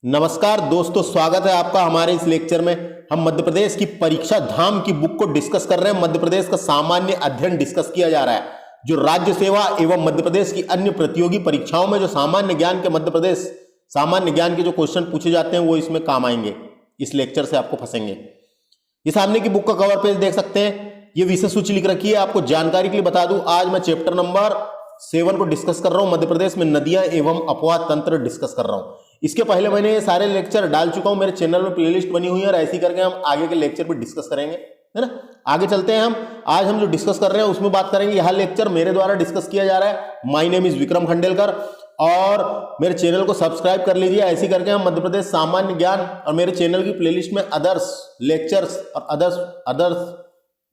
नमस्कार दोस्तों, स्वागत है आपका हमारे इस लेक्चर में। हम मध्य प्रदेश की परीक्षा धाम की बुक को डिस्कस कर रहे हैं। मध्य प्रदेश का सामान्य अध्ययन डिस्कस किया जा रहा है। जो राज्य सेवा एवं मध्य प्रदेश की अन्य प्रतियोगी परीक्षाओं में जो सामान्य ज्ञान के मध्य प्रदेश सामान्य ज्ञान के जो क्वेश्चन पूछे जाते हैं वो इसमें काम आएंगे। इस लेक्चर से आपको फंसेंगे। ये सामने की बुक का कवर पेज देख सकते हैं। ये विषय सूची लिख रखी है। आपको जानकारी के लिए बता दूं, आज मैं चैप्टर नंबर 7 को डिस्कस कर रहा हूं। मध्य प्रदेश में नदियां एवं अपवाद तंत्र डिस्कस कर रहा हूं। इसके पहले मैंने ये सारे लेक्चर डाल चुका हूं। मेरे चैनल में प्लेलिस्ट बनी हुई है और ऐसी करके हम आगे के लेक्चर पे डिस्कस करेंगे, है ना। आगे चलते हैं। आज हम जो डिस्कस कर रहे हैं उसमें बात करेंगे। यह लेक्चर मेरे द्वारा डिस्कस किया जा रहा है। My name is Vikram Khandelkar और मेरे चैनल को सब्सक्राइब कर लीजिए। ऐसी करके हम मध्य प्रदेश सामान्य ज्ञान और मेरे चैनल की प्लेलिस्ट में अदर्स लेक्चर्स और अदर्स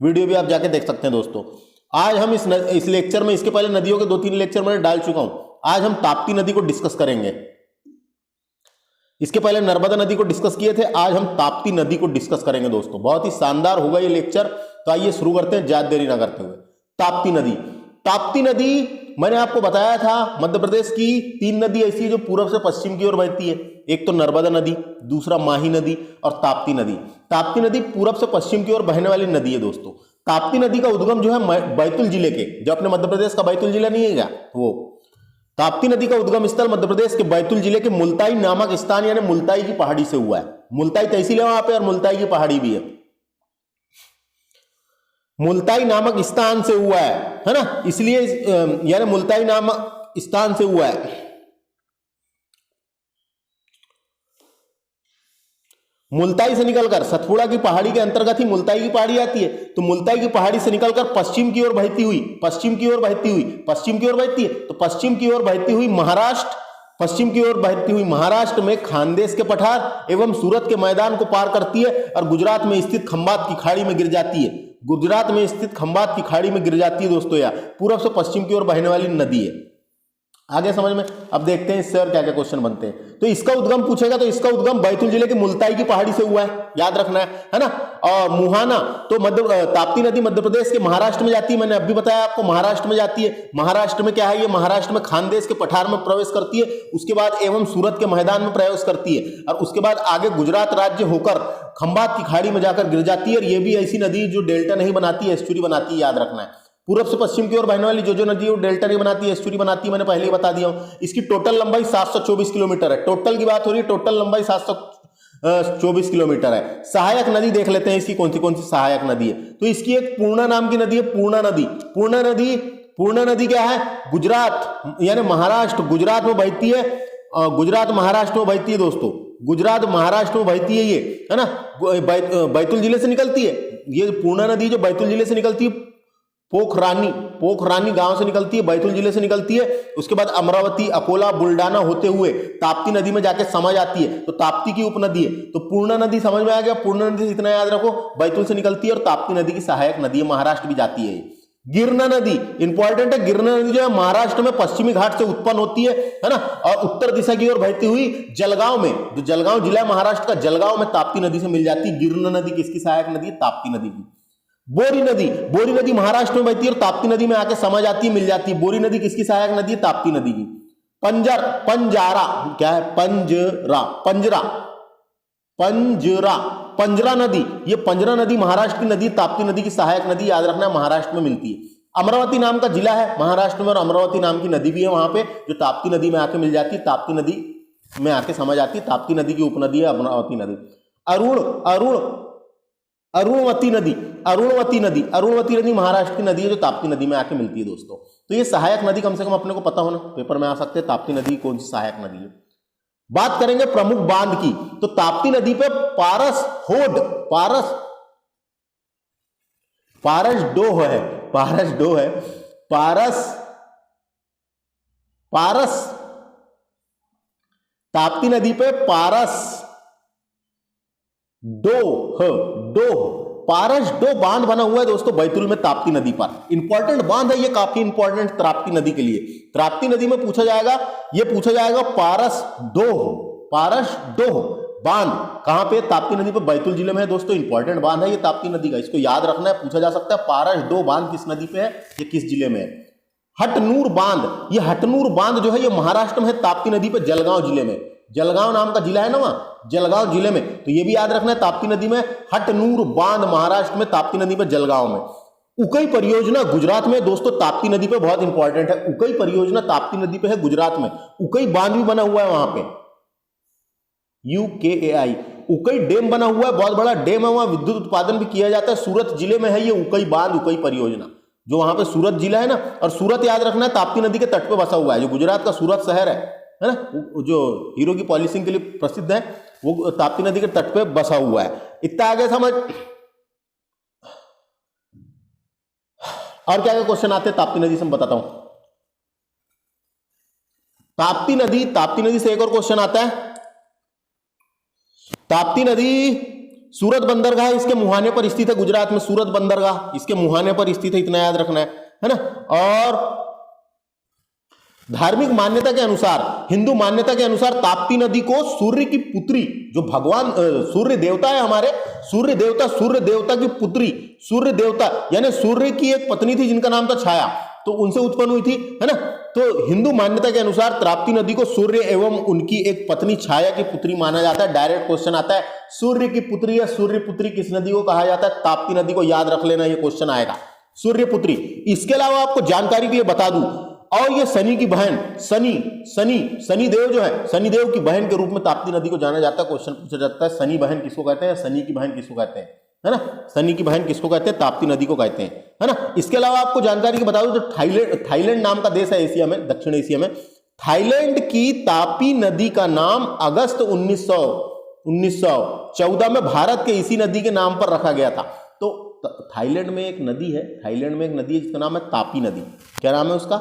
वीडियो भी आप जाके देख सकते हैं। दोस्तों, आज हम इस लेक्चर में, इसके पहले नदियों के 2-3 लेक्चर मैंने डाल चुका हूं। आज हम ताप्ती नदी को डिस्कस करेंगे। इसके पहले नर्मदा नदी को डिस्कस किए थे। आज हम ताप्ती नदी को डिस्कस करेंगे। दोस्तों, बहुत ही शानदार होगा ये लेक्चर। तो आइए शुरू करते हैं, ज्यादा देरी ना करते हुए। ताप्ती नदी। ताप्ती नदी मैंने आपको बताया था, मध्य प्रदेश की 3 नदी ऐसी है जो पूर्व से पश्चिम की ओर बहती है। एक तो नर्मदा नदी, दूसरा माही नदी और ताप्ती नदी। ताप्ती नदी पूर्व से पश्चिम की ओर बहने वाली नदी है। दोस्तों, ताप्ती नदी का उद्गम जो है बैतूल जिले के, जो अपने मध्य प्रदेश का बैतूल जिला नहीं है क्या, वो ताप्ती नदी का उद्गम स्थल मध्य प्रदेश के बैतूल जिले के मुल्ताई नामक स्थान यानी मुल्ताई की पहाड़ी से हुआ है। मुल्ताई तहसील है वहां पे और मुल्ताई की पहाड़ी भी है। मुल्ताई नामक स्थान से हुआ है ना, इसलिए यानी मुल्ताई नामक स्थान से हुआ है। मुल्ताई से निकलकर सतपुड़ा की पहाड़ी के अंतर्गत ही मुल्ताई की पहाड़ी आती है। तो मुल्ताई की पहाड़ी से निकलकर पश्चिम की ओर बहती हुई तो पश्चिम की ओर बहती हुई महाराष्ट्र में खानदेश के पठार एवं सूरत के मैदान को पार करती है और गुजरात में स्थित खंभात की खाड़ी में गिर जाती है। दोस्तों, यह पूर्व से पश्चिम की ओर बहने वाली नदी है। आगे समझ में। अब देखते हैं इससे और क्या क्या क्वेश्चन बनते हैं। तो इसका उद्गम पूछेगा तो इसका उद्गम बैतूल जिले के मुल्ताई की पहाड़ी से हुआ है, याद रखना है ना। और मुहाना तो ताप्ती नदी मध्य प्रदेश के महाराष्ट्र में जाती है। मैंने अभी बताया आपको, महाराष्ट्र में जाती है। महाराष्ट्र में क्या है, ये महाराष्ट्र में खानदेश के पठार में प्रवेश करती है। उसके बाद एवं सूरत के मैदान में प्रवेश करती है और उसके बाद आगे गुजरात राज्य होकर खंभात की खाड़ी में जाकर गिर जाती है। और ये भी ऐसी नदी जो डेल्टा नहीं बनाती है, एस्चुरी बनाती है, याद रखना है। पूर्व से पश्चिम की ओर बहने वाली जो नदी है वो डेल्टा नहीं बनाती है, एस्चुरी बनाती है। मैंने पहले ही बता दिया हूं। इसकी टोटल लंबाई 724 किलोमीटर है। टोटल की बात हो रही है, टोटल लंबाई 724 किलोमीटर है। सहायक नदी देख लेते हैं इसकी कौन सी सहायक नदी है। तो इसकी एक पूर्णा नाम की नदी है, पूर्णा नदी क्या है, गुजरात यानी महाराष्ट्र, गुजरात में बहती है। गुजरात महाराष्ट्र में बहती है। दोस्तों, गुजरात महाराष्ट्र में बहती है, ये है ना, बैतूल जिले से निकलती है। ये पूर्णा नदी जो बैतूल जिले से निकलती है, पोखरानी गांव से निकलती है, बैतूल जिले से निकलती है। उसके बाद अमरावती, अकोला, बुल्डाना होते हुए ताप्ती नदी में जाके समा जाती है। तो ताप्ती की उपनदी है। तो पूर्णा नदी समझ में आ गया। पूर्णा नदी इतना याद रखो, बैतूल से निकलती है और ताप्ती नदी की सहायक नदी है, महाराष्ट्र भी जाती है। गिरना नदी इंपॉर्टेंट है। गिरना नदी जो है महाराष्ट्र में पश्चिमी घाट से उत्पन्न होती है ना, और उत्तर दिशा की ओर बहती हुई जलगांव में, जो जलगांव जिला है महाराष्ट्र का, जलगांव में ताप्ती नदी से मिल जाती है। गिरना नदी किसकी सहायक नदी है, ताप्ती नदी की। बोरी नदी महाराष्ट्र में बहती है और ताप्ती नदी में आके समा जाती है, मिल जाती है। बोरी नदी किसकी सहायक नदी है, ताप्ती नदी की। पंजरा क्या है, पंजरा नदी, ये पंजरा नदी महाराष्ट्र की नदी, ताप्ती नदी की सहायक नदी, याद रखना, महाराष्ट्र में मिलती है। अमरावती नाम का जिला है महाराष्ट्र में और अमरावती नाम की नदी भी है वहां पे, जो ताप्ती नदी में आके मिल जाती है, ताप्ती नदी में आके समा जाती है। ताप्ती नदी की उपनदी है अमरावती नदी। अरुणवती नदी महाराष्ट्र की नदी है जो ताप्ती नदी में आके मिलती है। दोस्तों, तो ये सहायक नदी कम से कम अपने को पता होना, पेपर में आ सकते हैं। ताप्ती नदी कौन सी सहायक नदी है। बात करेंगे प्रमुख बांध की। तो ताप्ती नदी पे पारस ताप्ती नदी पे पारस डो बांध बना हुआ है। दोस्तों, बैतूल में ताप्ती नदी पर इंपॉर्टेंट बांध है ये, काफी इंपॉर्टेंट ताप्ती नदी के लिए। ताप्ती नदी में पूछा जाएगा पारस डोह बांध कहां पे, ताप्ती नदी पर, बैतूल जिले में है। दोस्तों, इंपॉर्टेंट बांध है ये ताप्ती नदी का, इसको याद रखना है, पूछा जा सकता है। पारस डो बांध किस नदी पे है, ये किस जिले में है। हटनूर बांध, ये हटनूर बांध जो है ये महाराष्ट्र में है, ताप्ती नदी पे, जलगांव जिले में। जलगांव नाम का जिला है ना वहां, जलगांव जिले में, तो ये भी याद रखना है ताप्ती नदी में। हटनूर बांध महाराष्ट्र में, ताप्ती नदी में जलगांव में। उकई परियोजना गुजरात में दोस्तों, ताप्ती नदी पे बहुत इंपॉर्टेंट है। उकई परियोजना ताप्ती नदी पे है गुजरात में। उकई बांध भी बना हुआ है वहां पे, UKAI। उकई डैम बना हुआ है, बहुत बड़ा डैम है, वहां विद्युत उत्पादन भी किया जाता है। सूरत जिले में है ये उकई बांध, उकई परियोजना, जो वहां पे सूरत जिला है ना। और सूरत याद रखना है ताप्ती नदी के तट पे बसा हुआ है, जो गुजरात का सूरत शहर है ना, जो हीरो की पॉलिशिंग के लिए प्रसिद्ध है, वो ताप्ती नदी के तट पे बसा हुआ है। इतना आगे समझ। और क्या क्या क्वेश्चन आते हैं ताप्ती नदी से, मैं बताता हूं। ताप्ती नदी से एक और क्वेश्चन आता है। ताप्ती नदी सूरत बंदरगाह इसके मुहाने पर स्थित है, गुजरात में सूरत बंदरगाह इसके मुहाने पर स्थित है, इतना याद रखना है ना। और धार्मिक मान्यता के अनुसार, हिंदू मान्यता के अनुसार ताप्ती नदी को सूर्य की पुत्री, जो भगवान सूर्य देवता है हमारे, सूर्य देवता की पुत्री, सूर्य देवता यानी सूर्य की एक पत्नी थी जिनका नाम था छाया, तो उनसे उत्पन्न हुई थी, है ना। तो हिंदू मान्यता के अनुसार ताप्ती नदी को सूर्य एवं उनकी एक पत्नी छाया की पुत्री माना जाता है। डायरेक्ट क्वेश्चन आता है, सूर्य की पुत्री या सूर्य पुत्री किस नदी को कहा जाता है? ताप्ती नदी को। याद रख लेना, ये क्वेश्चन आएगा, सूर्य पुत्री। इसके अलावा आपको जानकारी के लिए बता दूं, और ये शनि की बहन, शनि देव जो है, शनि देव की बहन के रूप में ताप्ती नदी को जाना जाता है। क्वेश्चन पूछा जाता है, शनि बहन किसको कहते हैं, शनि की बहन किसको कहते हैं, है ना। शनि की बहन किसको कहते हैं? ताप्ती नदी को कहते हैं, है ना। इसके अलावा आपको जानकारी की बता दूं, तो थाईलैंड नाम का देश है एशिया में, दक्षिण एशिया में। थाईलैंड की तापी नदी का नाम अगस्त 1914 में भारत के इसी नदी के नाम पर रखा गया था। तो थाईलैंड में एक नदी है, जिसका नाम है तापी नदी। क्या नाम है उसका?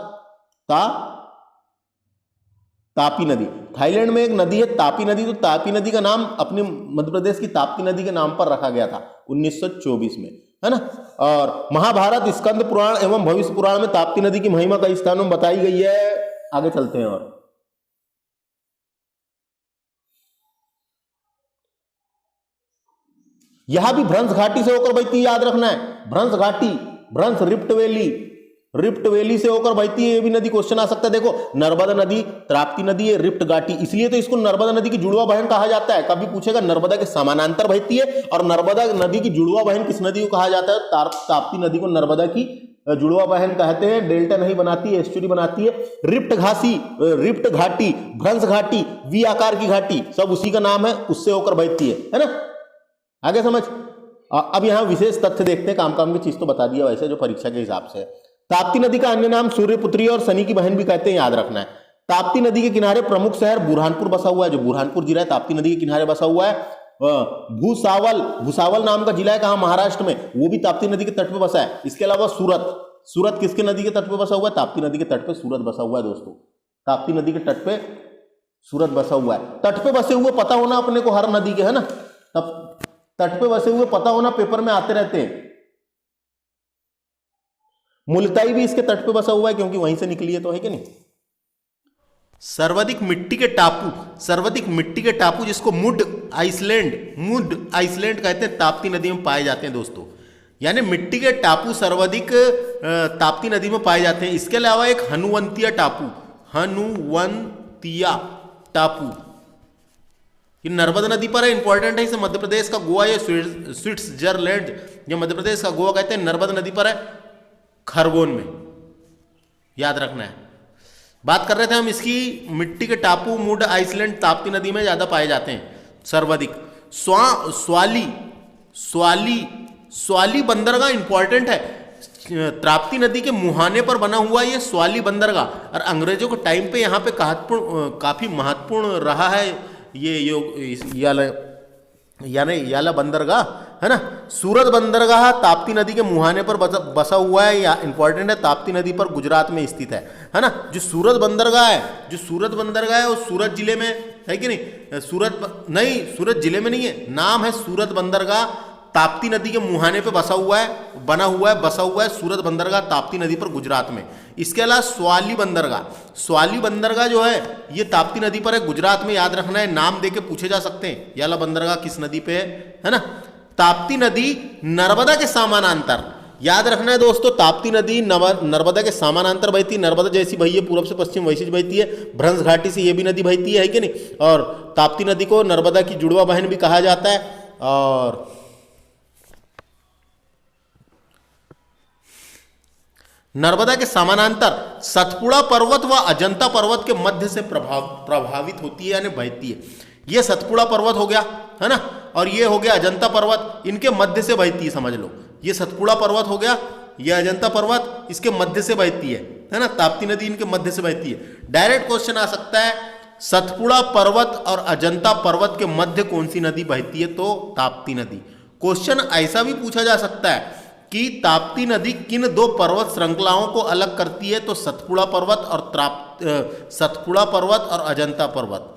तापी नदी। थाईलैंड में एक नदी है तापी नदी, तो तापी नदी का नाम अपने मध्य प्रदेश की ताप्ती नदी के नाम पर रखा गया था 1924 में, है ना। और महाभारत, स्कंद पुराण एवं भविष्य पुराण में ताप्ती नदी की महिमा कई स्थानों में बताई गई है। आगे चलते हैं। और यहां भी भ्रंश घाटी से होकर बहती है, याद रखना है। भ्रंश घाटी, भ्रंश रिफ्ट वैली से होकर बहती है, ये भी नदी क्वेश्चन आ सकता है। देखो, नर्मदा नदी, ताप्ती नदी है, रिफ्ट घाटी, इसलिए तो इसको नर्मदा नदी की जुड़वा बहन कहा जाता है। कभी पूछेगा, नर्मदा के समानांतर बहती है, और नर्मदा नदी की जुड़वा बहन किस नदी को कहा जाता है? ताप्ती नदी को नर्मदा की जुड़वा बहन कहते हैं। डेल्टा नहीं बनाती है, एस्चुरी बनाती है। रिफ्ट घाटी, भ्रंश घाटी, वी आकार की घाटी, सब उसी का नाम है, उससे होकर बहती है ना। आगे समझ। अब यहां विशेष तथ्य देखते हैं, काम की चीज तो बता दिया वैसे जो परीक्षा के हिसाब से। ताप्ती नदी का अन्य नाम सूर्यपुत्री और शनि की बहन भी कहते हैं, याद रखना है। ताप्ती नदी के किनारे प्रमुख शहर बुरहानपुर बसा हुआ है, जो बुरहानपुर जिला है ताप्ती नदी के किनारे बसा हुआ है। भूसावल नाम का जिला है, कहां? महाराष्ट्र में, वो भी ताप्ती नदी के तट पे बसा है। इसके अलावा सूरत किसके नदी के तट पे बसा हुआ है? ताप्ती नदी के तट पे सूरत बसा हुआ है दोस्तों। ताप्ती नदी के तट पे सूरत बसा हुआ है। तट पे बसे हुए पता होना अपने को हर नदी के, है ना। तब तट पे बसे हुए पता होना, पेपर में आते रहते हैं। मुल्ताई भी इसके तट पे बसा हुआ है, क्योंकि वहीं से निकली है, तो है कि नहीं। सर्वाधिक मिट्टी के टापू जिसको मुड आइसलैंड कहते हैं, ताप्ती नदी में पाए जाते हैं दोस्तों। यानी मिट्टी के टापू सर्वाधिक ताप्ती नदी में पाए जाते हैं। इसके अलावा एक हनुवंतिया टापू, ये नर्मदा नदी पर है, इंपॉर्टेंट है। इसे मध्य प्रदेश का गोवा या स्विट्जरलैंड, जो मध्य प्रदेश का गोवा कहते हैं, नर्मदा नदी पर है, खरगोन में, याद रखना है। बात कर रहे थे हम इसकी, मिट्टी के टापू मुड आइसलैंड ताप्ती नदी में ज्यादा पाए जाते हैं सर्वाधिक। स्वाली बंदरगाह इंपॉर्टेंट है, ताप्ती नदी के मुहाने पर बना हुआ ये स्वाली बंदरगाह, और अंग्रेजों के टाइम पे यहाँ पे काफी महत्वपूर्ण रहा है ये याला बंदरगाह, है ना। सूरत बंदरगाह ताप्ती नदी के मुहाने पर बसा हुआ है, या इंपॉर्टेंट है, ताप्ती नदी पर गुजरात में स्थित है ना। जो सूरत बंदरगाह है वो सूरत जिले में है कि नहीं? सूरत जिले में नहीं है, नाम है सूरत बंदरगाह, ताप्ती नदी के मुहाने पे बसा हुआ है सूरत बंदरगाह ताप्ती नदी पर गुजरात में। इसके अलावा स्वाली बंदरगाह जो है ये ताप्ती नदी पर है, गुजरात में, याद रखना है। नाम देके पूछे जा सकते हैं, याला बंदरगाह किस नदी पे है ना। ताप्ती नदी नर्मदा के समानांतर, याद रखना है दोस्तों, ताप्ती नदी नर्मदा के समानांतर बहती है। नर्मदा जैसी बही है पूरब से पश्चिम वैसी बहती है। भ्रंश घाटी से ये भी नदी बहती है कि नहीं। और ताप्ती नदी को नर्मदा की जुड़वा बहन भी कहा जाता है। और नर्मदा के समानांतर सतपुड़ा पर्वत व अजंता पर्वत के मध्य से प्रभावित होती है यानी बहती है। ये सतपुड़ा पर्वत हो गया है ना, और ये हो गया अजंता पर्वत, इनके मध्य से बहती है, समझ लो। ये सतपुड़ा पर्वत हो गया, ये अजंता पर्वत इसके मध्य से बहती है ना। ताप्ती नदी इनके मध्य से बहती है। डायरेक्ट क्वेश्चन आ सकता है, सतपुड़ा पर्वत और अजंता पर्वत के मध्य कौन सी नदी बहती है, तो ताप्ती नदी। क्वेश्चन ऐसा भी पूछा जा सकता है कि ताप्ती नदी किन दो पर्वत श्रृंखलाओं को अलग करती है, तो सतपुड़ा पर्वत और अजंता पर्वत।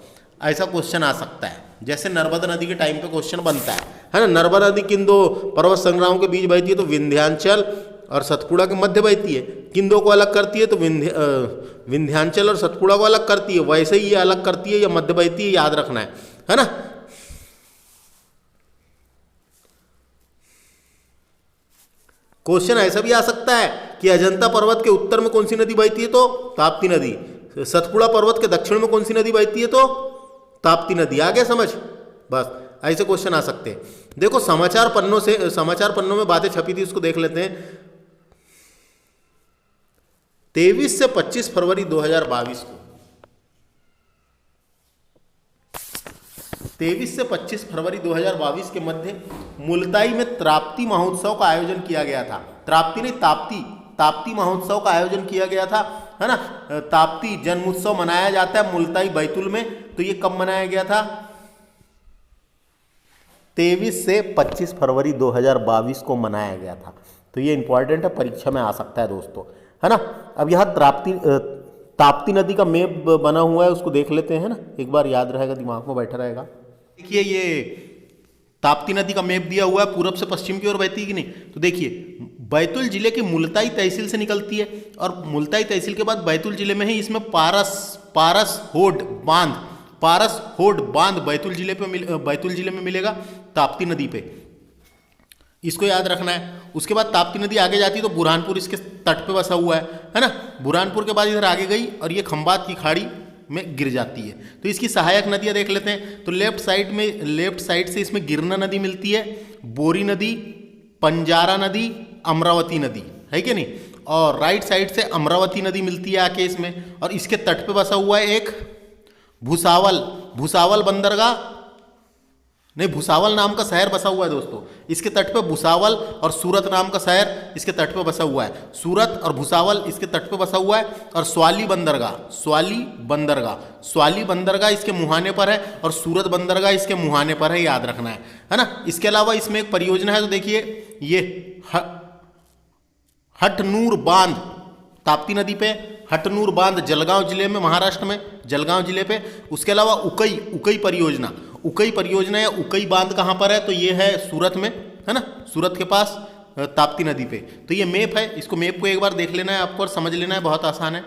ऐसा क्वेश्चन आ सकता है, जैसे नर्मदा नदी के टाइम पे क्वेश्चन बनता है ना। नर्मदा नदी किन दो पर्वत श्रृंखलाओं के बीच बहती है, तो विंध्याचल और सतपुड़ा के मध्य बहती है। किन दो को अलग करती है, तो विंध्याचल और सतपुड़ा को अलग करती है। वैसे ही ये अलग करती है या मध्य बहती है, याद रखना है ना। क्वेश्चन ऐसा भी आ सकता है कि अजंता पर्वत के उत्तर में कौन सी नदी बहती है, तो ताप्ती नदी। सतपुड़ा पर्वत के दक्षिण में कौन सी नदी बहती है, तो ताप्ती नदी। आ गया समझ, बस ऐसे क्वेश्चन आ सकते हैं। देखो समाचार पन्नों में बातें छपी थी, उसको देख लेते हैं। 23 से 25 फरवरी 2022 को 23 से 25 फरवरी 2022 के मध्य मुलताई में ताप्ती महोत्सव का आयोजन किया गया था। ताप्ती महोत्सव का आयोजन किया गया था, है ना। ताप्ती जन्मोत्सव मनाया जाता है मुलताई बैतूल में। तो ये कब मनाया गया था, 23 से 25 फरवरी 2022 को मनाया गया था। तो ये इंपॉर्टेंट है, परीक्षा में आ सकता है दोस्तों, है ना। अब यहाँ ताप्ती नदी का मैप बना हुआ है, उसको देख लेते हैं ना, एक बार याद रहेगा, दिमाग में बैठा रहेगा। देखिए ये ताप्ती नदी का मैप दिया हुआ है, पूरब से पश्चिम की ओर बहती है कि नहीं। तो देखिए बैतूल जिले की मुलताई तहसील से निकलती है, और मुलताई तहसील के बाद बैतूल जिले में ही इसमें पारस होड बांध बैतूल जिले में मिलेगा ताप्ती नदी पे, इसको याद रखना है। उसके बाद ताप्ती नदी आगे जाती है तो बुरहानपुर इसके तट पे बसा हुआ है ना। बुरहानपुर के बाद इधर आगे गई और ये खंबात की खाड़ी में गिर जाती है। तो इसकी सहायक नदियां देख लेते हैं। तो लेफ्ट साइड से इसमें गिरना नदी मिलती है, बोरी नदी, पंजारा नदी, अमरावती नदी, है कि नहीं। और राइट साइड से अमरावती नदी मिलती है आके इसमें, और इसके तट पे बसा हुआ है एक भुसावल बंदरगाह, नहीं भुसावल नाम का शहर बसा हुआ है दोस्तों। इसके तट पे भुसावल और सूरत नाम का शहर इसके तट पे बसा हुआ है। सूरत और भुसावल इसके तट पे बसा हुआ है। और स्वाली बंदरगाह इसके मुहाने पर है, और सूरत बंदरगाह इसके मुहाने पर है, याद रखना है ना। इसके अलावा इसमें एक परियोजना है, तो देखिए ये हटनूर बांध ताप्ती नदी पे, हटनूर बांध जलगांव जिले में, महाराष्ट्र में जलगांव जिले पे। उसके अलावा उकई परियोजना या उकई बांध कहाँ पर है, तो ये है सूरत में, है ना, सूरत के पास ताप्ती नदी पे। तो ये मैप है, इसको मैप को एक बार देख लेना है आपको और समझ लेना है, बहुत आसान है।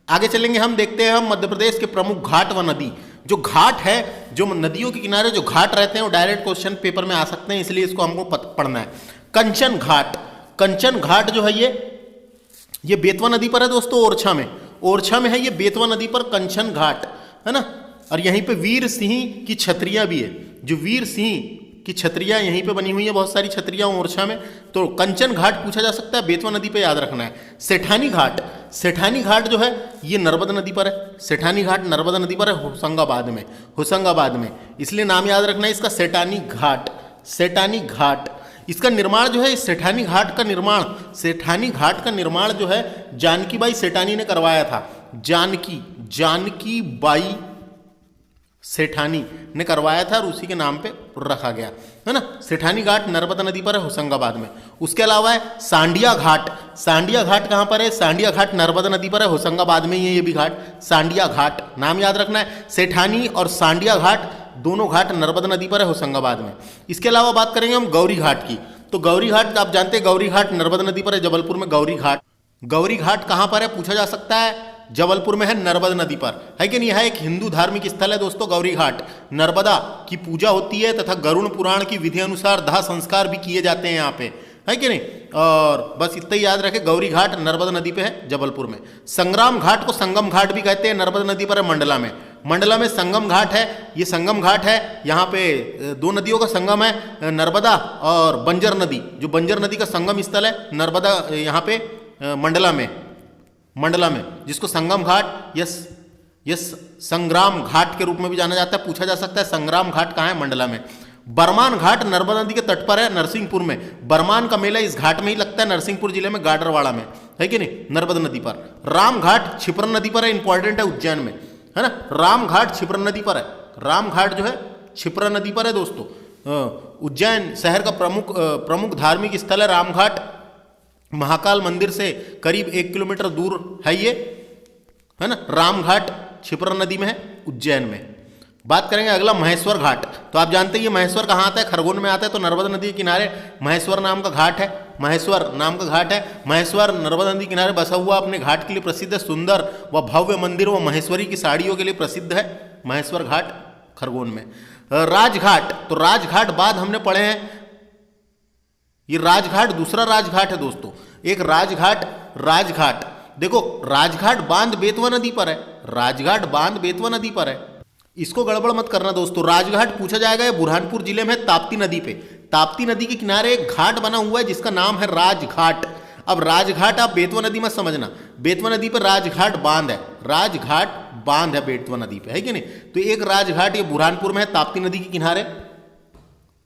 आगे चलेंगे, हम देखते हैं हम मध्य प्रदेश के प्रमुख घाट व नदी। जो घाट है, जो नदियों के किनारे जो घाट रहते हैं वो डायरेक्ट क्वेश्चन पेपर में आ सकते हैं, इसलिए इसको हमको पढ़ना है। कंचन घाट जो है ये बेतवा नदी पर है दोस्तों, ओरछा में है ये बेतवा नदी पर कंचन घाट, है ना। और यहीं पे वीर सिंह की छतरियां भी है, जो वीर सिंह की छतरियां यहीं पे बनी हुई है, बहुत सारी छतरियां ओरछा में। तो कंचन घाट पूछा जा सकता है, बेतवा नदी पे याद रखना है। सेठानी घाट जो है ये नर्मदा नदी पर है। सेठानी घाट नर्मदा नदी पर है, होशंगाबाद में, इसलिए नाम याद रखना है इसका, सेठानी घाट। इसका निर्माण जो है, इस सेठानी घाट का निर्माण जो है जानकी बाई सेठानी ने करवाया था। जानकी बाई सेठानी ने करवाया था और उसी के नाम पे रखा गया, है ना। सेठानी घाट नर्मदा नदी पर है, होशंगाबाद में। उसके अलावा है सांडिया घाट कहाँ पर है, सांडिया घाट नर्मदा नदी पर है, होशंगाबाद में ही है ये भी घाट, सांडिया घाट, नाम याद रखना है। सेठानी और सांडिया घाट दोनों घाट नर्मदा नदी पर है, होशंगाबाद में। इसके अलावा बात करेंगे हम गौरी घाट की। तो गौरी घाट आप जानते हैं, गौरी घाट नर्मदा नदी पर है, जबलपुर में गौरी घाट कहाँ पर है पूछा जा सकता है, जबलपुर में है, नर्मदा नदी पर, है कि नहीं। यह एक हिंदू धार्मिक स्थल है दोस्तों गौरी घाट। नर्मदा की पूजा होती है तथा गरुड़ पुराण की विधि अनुसार दाह संस्कार भी किए जाते हैं यहाँ पे, है कि नहीं। और बस इतना ही याद रखें, गौरी घाट नर्मदा नदी पे है जबलपुर में। संग्राम घाट को संगम घाट भी कहते हैं, नर्मदा नदी पर है मंडला में। मंडला में संगम घाट है, ये संगम घाट है, यहाँ पे दो नदियों का संगम है, नर्मदा और बंजर नदी। जो बंजर नदी का संगम स्थल है नर्मदा यहाँ पे मंडला में, जिसको संगम घाट यस संग्राम घाट के रूप में भी जाना जाता है। पूछा जा सकता है संग्राम घाट कहाँ है, मंडला में। बरमान घाट नर्मदा नदी के तट पर है, नरसिंहपुर में। बरमान का मेला इस घाट में ही लगता है, नरसिंहपुर जिले में, गाडरवाड़ा में, है कि नहीं, नर्मदा नदी पर। राम घाट छिपरन नदी पर है, इंपॉर्टेंट है, उज्जैन में, है ना। राम घाट छिपरन नदी पर है, राम घाट जो है छिपरन नदी पर है दोस्तों। उज्जैन शहर का प्रमुख धार्मिक स्थल है राम घाट। महाकाल मंदिर से करीब 1 किलोमीटर दूर है ये, है ना। राम घाट छिपरन नदी में है, उज्जैन में। बात करेंगे अगला महेश्वर घाट। तो आप जानते हैं ये महेश्वर कहाँ आता है, खरगोन में आता है। तो नर्मदा नदी के किनारे महेश्वर नाम का घाट है, महेश्वर नाम का घाट है। महेश्वर नर्मदा नदी किनारे बसा हुआ अपने घाट के लिए प्रसिद्ध है, सुंदर व भव्य मंदिर व महेश्वरी की साड़ियों के लिए प्रसिद्ध है महेश्वर घाट, खरगोन में। राजघाट, तो राजघाट बाद हमने पढ़े हैं, ये राजघाट दूसरा राजघाट है दोस्तों। एक राजघाट देखो, राजघाट बांध बेतवा नदी पर है, राजघाट बांध बेतवा नदी पर है, इसको गड़बड़ मत करना दोस्तों। राजघाट पूछा जाएगा, ये बुरहानपुर जिले में ताप्ती नदी पे, ताप्ती नदी के किनारे एक घाट बना हुआ है जिसका नाम है राजघाट। अब राजघाट आप बेतवा नदी में समझना, बेतवा नदी पर राजघाट बांध है, राजघाट बांध है बेतवा नदी पे, है कि नहीं। तो एक राजघाट ये बुरहानपुर में है, ताप्ती नदी के किनारे,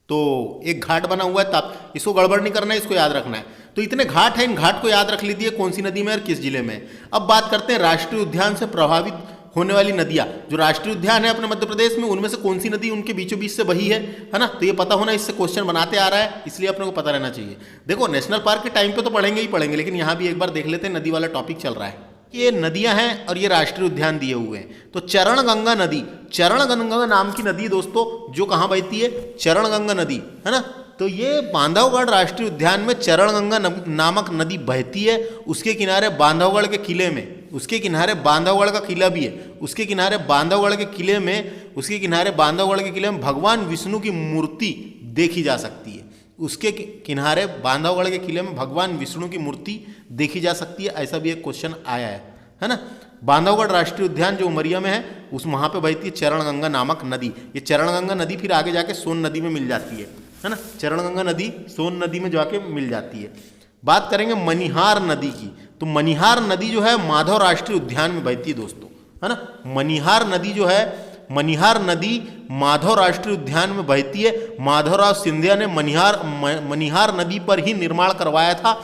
तो एक घाट बना हुआ है ताप, इसको गड़बड़ नहीं करना है, इसको याद रखना है। तो इतने घाट हैं, इन घाट को याद रख लीजिए कौन सी नदी में और किस जिले में। अब बात करते हैं राष्ट्रीय उद्यान से प्रभावित होने वाली नदियां। जो राष्ट्रीय उद्यान है अपने मध्य प्रदेश में, उनमें से कौन सी नदी उनके बीचों बीच से बही है ना। तो ये पता होना, इससे क्वेश्चन बनाते आ रहा है, इसलिए अपने को पता रहना चाहिए। देखो नेशनल पार्क के टाइम पे तो पढ़ेंगे ही पढ़ेंगे, लेकिन यहाँ भी एक बार देख लेते हैं, नदी वाला टॉपिक चल रहा है। ये नदियां हैं और ये राष्ट्रीय उद्यान दिए हुए हैं। तो चरण गंगा नदी, चरण गंगा नाम की नदी दोस्तों, जो कहाँ बहती है, चरण गंगा नदी, है ना। तो ये बांधवगढ़ राष्ट्रीय उद्यान में चरण गंगा नामक नदी बहती है। उसके किनारे बांधवगढ़ के किले में, उसके किनारे बांधवगढ़ का किला भी है, उसके किनारे बांधवगढ़ के किले में, उसके किनारे बांधवगढ़ के किले में भगवान विष्णु की मूर्ति देखी जा सकती है। उसके किनारे बांधवगढ़ के किले में भगवान विष्णु की मूर्ति देखी जा सकती है, ऐसा भी एक क्वेश्चन आया है ना। बांधवगढ़ राष्ट्रीय उद्यान जो उमरिया में है, उस वहाँ पे बहती है चरण गंगा नामक नदी। ये चरण गंगा नदी फिर आगे जाके सोन नदी में मिल जाती है ना। चरण गंगा नदी सोन नदी में जाके मिल जाती है। बात करेंगे मनिहार नदी की, तो मनिहार नदी जो है माधव राष्ट्रीय उद्यान में बहती है दोस्तों, है ना। मनिहार नदी जो है, मनिहार नदी माधव राष्ट्रीय उद्यान में बहती है। माधवराव सिंधिया ने मनिहार नदी पर ही निर्माण करवाया था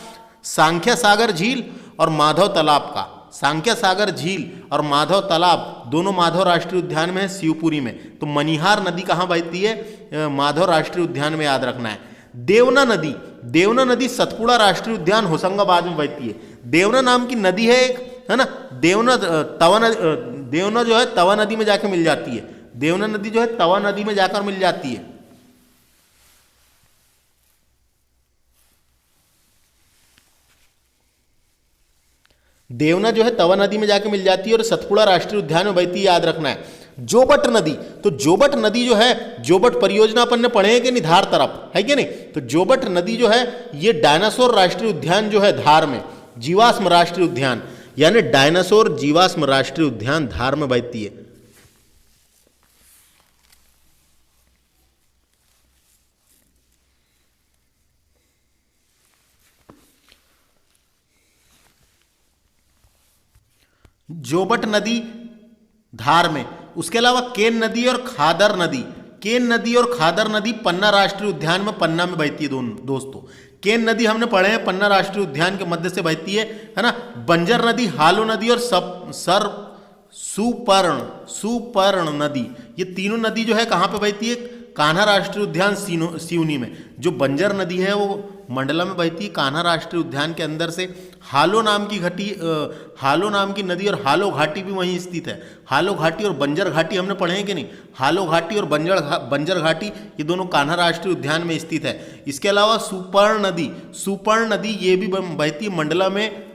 सांख्य सागर झील और माधव तालाब का। सांख्य सागर झील और माधव तालाब दोनों माधव राष्ट्रीय उद्यान में है, शिवपुरी में। तो मनिहार नदी कहाँ बहती है, माधव राष्ट्रीय उद्यान में, याद रखना है। देवना नदी, देवना नदी सतपुड़ा राष्ट्रीय उद्यान होशंगाबाद में बहती है। देवना नाम की नदी है एक, है ना। देवना जो है तवा नदी में जाकर मिल जाती है। देवना नदी जो है तवा नदी में जाकर मिल जाती है। देवना जो है तवा नदी में जाकर मिल जाती है और सतपुड़ा राष्ट्रीय उद्यान में बहती है, याद रखना है। जोबट नदी, तो जोबट नदी जो है, जोबट परियोजना अपन ने पढ़े हैं कि नहीं, धार तरफ, है कि नहीं। तो जोबट नदी जो है ये डायनासोर राष्ट्रीय उद्यान जो है धार में, जीवाश्म राष्ट्रीय उद्यान, यानी डायनासोर जीवाश्म राष्ट्रीय उद्यान धार में बहती है। जोबट नदी धार में। उसके अलावा केन नदी और खादर नदी, केन नदी और खादर नदी पन्ना राष्ट्रीय उद्यान में, पन्ना में बहती है दोस्तों। केन नदी हमने पढ़े हैं, पन्ना राष्ट्रीय उद्यान के मध्य से बहती है ना। बंजर नदी, हालो नदी और सुपर्ण नदी, ये तीनों नदी जो है कहाँ पे बहती है, कान्हा राष्ट्रीय उद्यान सिवनी में। जो बंजर नदी है वो मंडला में बहती है, कान्हा राष्ट्रीय उद्यान के अंदर से। हालो नाम की नदी और हालो घाटी भी वहीं स्थित है। हालो घाटी और बंजर घाटी हमने पढ़े हैं कि नहीं। हालो घाटी और बंजर घाटी ये दोनों कान्हा राष्ट्रीय उद्यान में स्थित है। इसके अलावा सुपर्ण नदी ये भी बहती है मंडला में।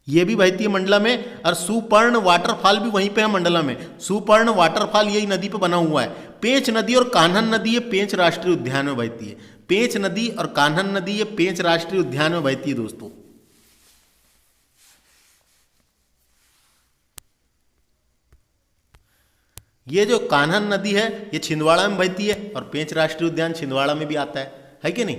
ये भी बहती है मंडला में, और सुपर्ण वाटरफॉल भी वहीं पे है मंडला में। सुपर्ण वाटरफॉल यही नदी पे बना हुआ है। पेंच नदी और कान्हन नदी ये पेंच राष्ट्रीय उद्यान में बहती है। पेंच नदी और कान्हन नदी ये पेंच राष्ट्रीय उद्यान में बहती है दोस्तों। ये जो कान्हन नदी है ये छिंदवाड़ा में बहती है, और पेंच राष्ट्रीय उद्यान छिंदवाड़ा में भी आता है कि नहीं।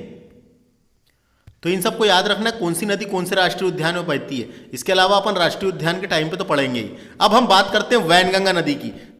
तो इन सबको याद रखना है, कौन सी नदी कौन से राष्ट्रीय उद्यान में बहती है। इसके अलावा अपन राष्ट्रीय उद्यान के टाइम पे तो पढ़ेंगे ही। अब हम बात करते हैं वैनगंगा नदी की।